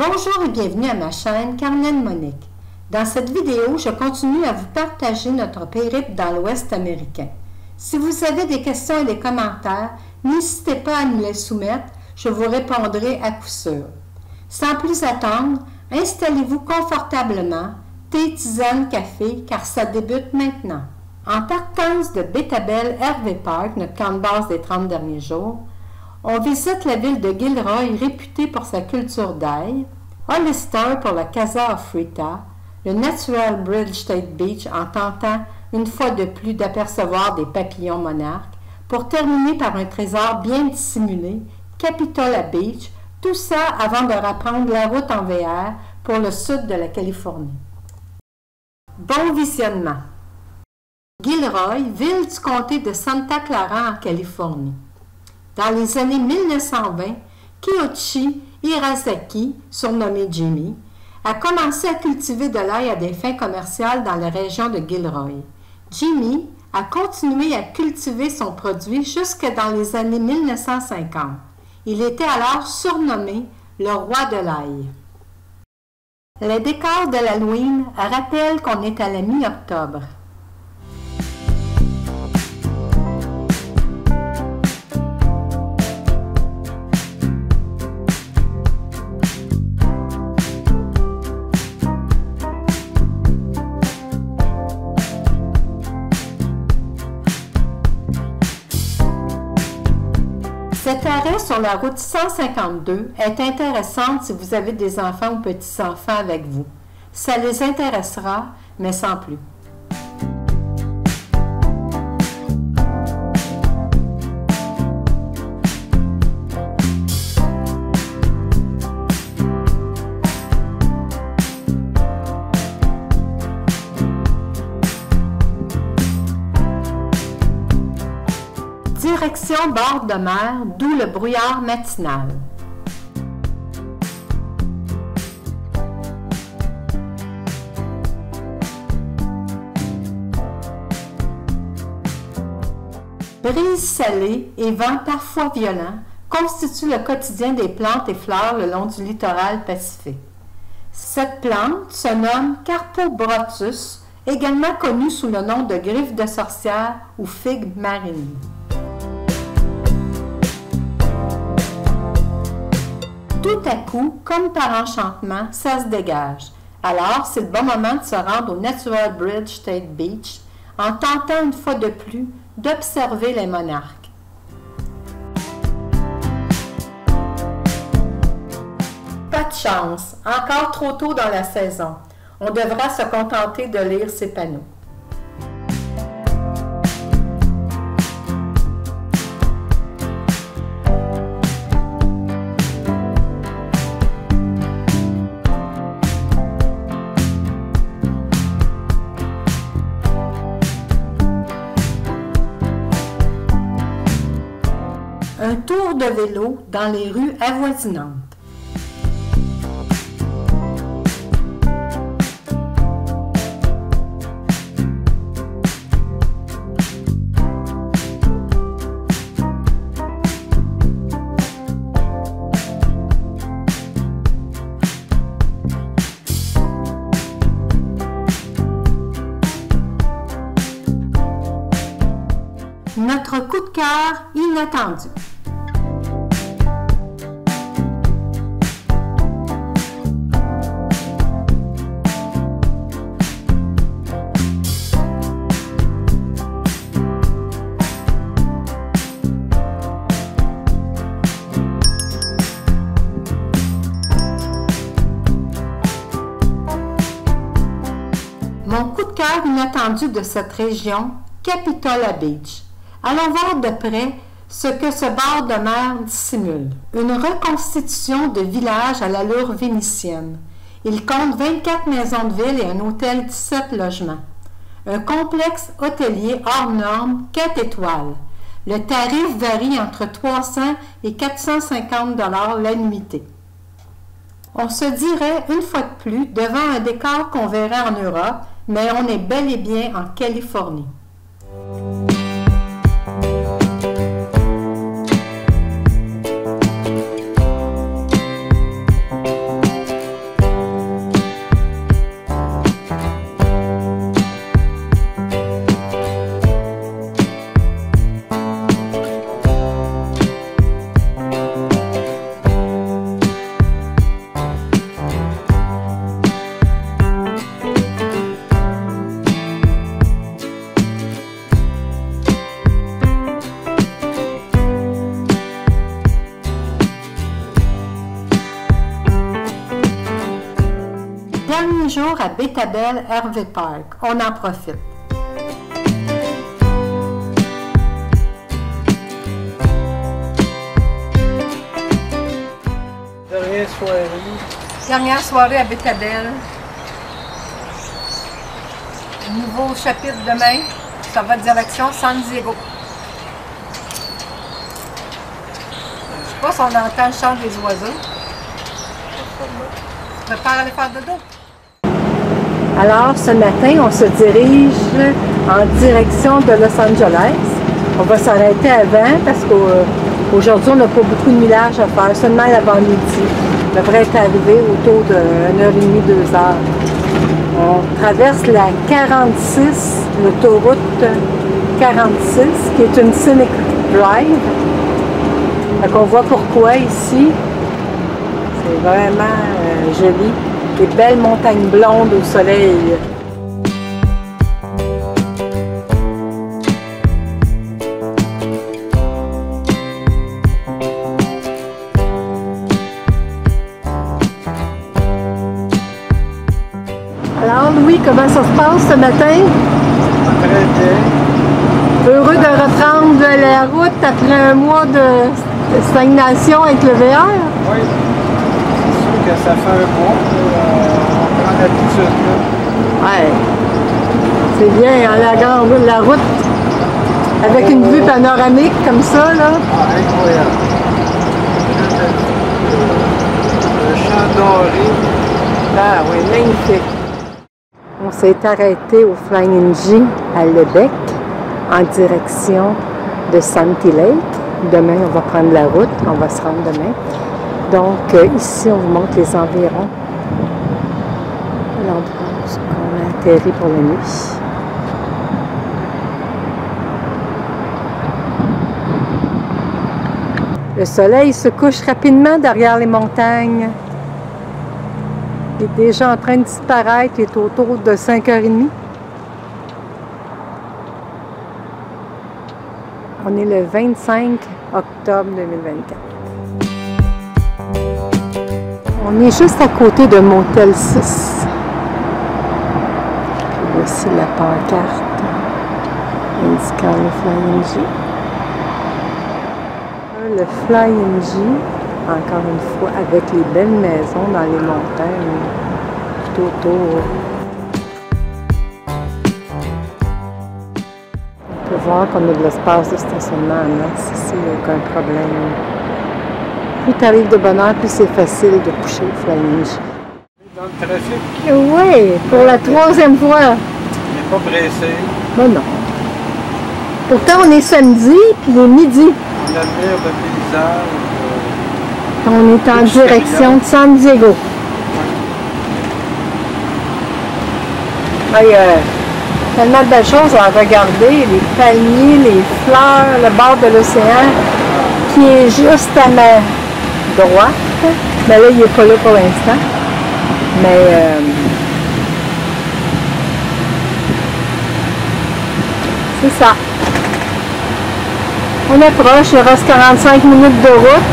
Bonjour et bienvenue à ma chaîne Carmen Monique. Dans cette vidéo, je continue à vous partager notre périple dans l'Ouest américain. Si vous avez des questions et des commentaires, n'hésitez pas à nous les soumettre, je vous répondrai à coup sûr. Sans plus attendre, installez-vous confortablement, thé, tisane, café, car ça débute maintenant. En partance de Bethel Hervey Park, notre camp de base des 30 derniers jours, on visite la ville de Gilroy, réputée pour sa culture d'ail, Hollister pour la Casa Afrita, le Natural Bridge State Beach en tentant une fois de plus d'apercevoir des papillons monarques, pour terminer par un trésor bien dissimulé, Capitola Beach, tout ça avant de reprendre la route en VR pour le sud de la Californie. Bon visionnement! Gilroy, ville du comté de Santa Clara en Californie. Dans les années 1920, Kiyoshi Hirasaki, surnommé Jimmy, a commencé à cultiver de l'ail à des fins commerciales dans la région de Gilroy. Jimmy a continué à cultiver son produit jusque dans les années 1950. Il était alors surnommé le roi de l'ail. Les décors de l'Halloween rappellent qu'on est à la mi-octobre. Cet arrêt sur la route 152 est intéressant si vous avez des enfants ou petits-enfants avec vous. Ça les intéressera, mais sans plus. Direction bord de mer, d'où le brouillard matinal. Brise salée et vent parfois violent constituent le quotidien des plantes et fleurs le long du littoral pacifique. Cette plante se nomme Carpobrotus, également connue sous le nom de griffe de sorcière ou figue marine. Tout à coup, comme par enchantement, ça se dégage. Alors, c'est le bon moment de se rendre au Natural Bridge State Beach en tentant une fois de plus d'observer les monarques. Pas de chance, encore trop tôt dans la saison. On devra se contenter de lire ces panneaux. Un tour de vélo dans les rues avoisinantes. Notre coup de cœur inattendu. Mon coup de cœur inattendu de cette région, Capitola Beach. Allons voir de près ce que ce bord de mer dissimule. Une reconstitution de village à l'allure vénitienne. Il compte 24 maisons de ville et un hôtel 17 logements. Un complexe hôtelier hors norme, 4 étoiles. Le tarif varie entre 300 et 450 $ la nuitée. On se dirait, une fois de plus, devant un décor qu'on verrait en Europe, mais on est bel et bien en Californie. Dernier jour à Bétabel, Hervey Park. On en profite. Dernière soirée à Bétabel. Nouveau chapitre demain. Ça va direction San Diego. Je sais pas si on entend le chant des oiseaux. Tu prépares à aller faire dodo? Alors, ce matin, on se dirige en direction de Los Angeles. On va s'arrêter avant parce qu'aujourd'hui, on n'a pas beaucoup de millage à faire, seulement l'avant-midi. On devrait être arrivé autour de 1h30, 2h. On traverse la 46, l'autoroute 46, qui est une scenic drive. Donc on voit pourquoi ici. C'est vraiment joli. Des belles montagnes blondes au soleil. Alors Louis, comment ça se passe ce matin? Très bien. Heureux de reprendre la route après un mois de stagnation avec le VR? Oui. C'est sûr que ça fait un mois. On prend l'habitude. Ouais. C'est bien, hein, la route avec une vue panoramique comme ça, là. Ah, incroyable. Le champ doré. Ah oui, magnifique. On s'est arrêté au Flying J à Lebec en direction de Sandy Lake. Demain, on va prendre la route, on va se rendre demain. Donc, ici, on vous montre les environs. L'endroit où on a atterri pour la nuit. Le soleil se couche rapidement derrière les montagnes. Il est déjà en train de disparaître, il est autour de 5h30. On est le 25 octobre 2024. On est juste à côté de Motel 6. Puis voici la pancarte indiquant le Flying J. Le Flying J, encore une fois, avec les belles maisons dans les montagnes tout autour. On peut voir qu'on a de l'espace de stationnement en masse ici, il n'y a aucun problème. Plus tu arrives de bonne heure, plus c'est facile de coucher le Flying J. Dans le trafic. Oui, pour la 3e fois. Il n'est pas pressé. Ben non. Pourtant, on est samedi, puis il est midi. On admire le paysage. On est en direction de San Diego. Il y a tellement de belles choses à regarder, les palmiers, les fleurs, le bord de l'océan qui est juste à ma droite. Mais là, il n'est pas là pour l'instant. Mais c'est ça. On approche, il reste 45 minutes de route.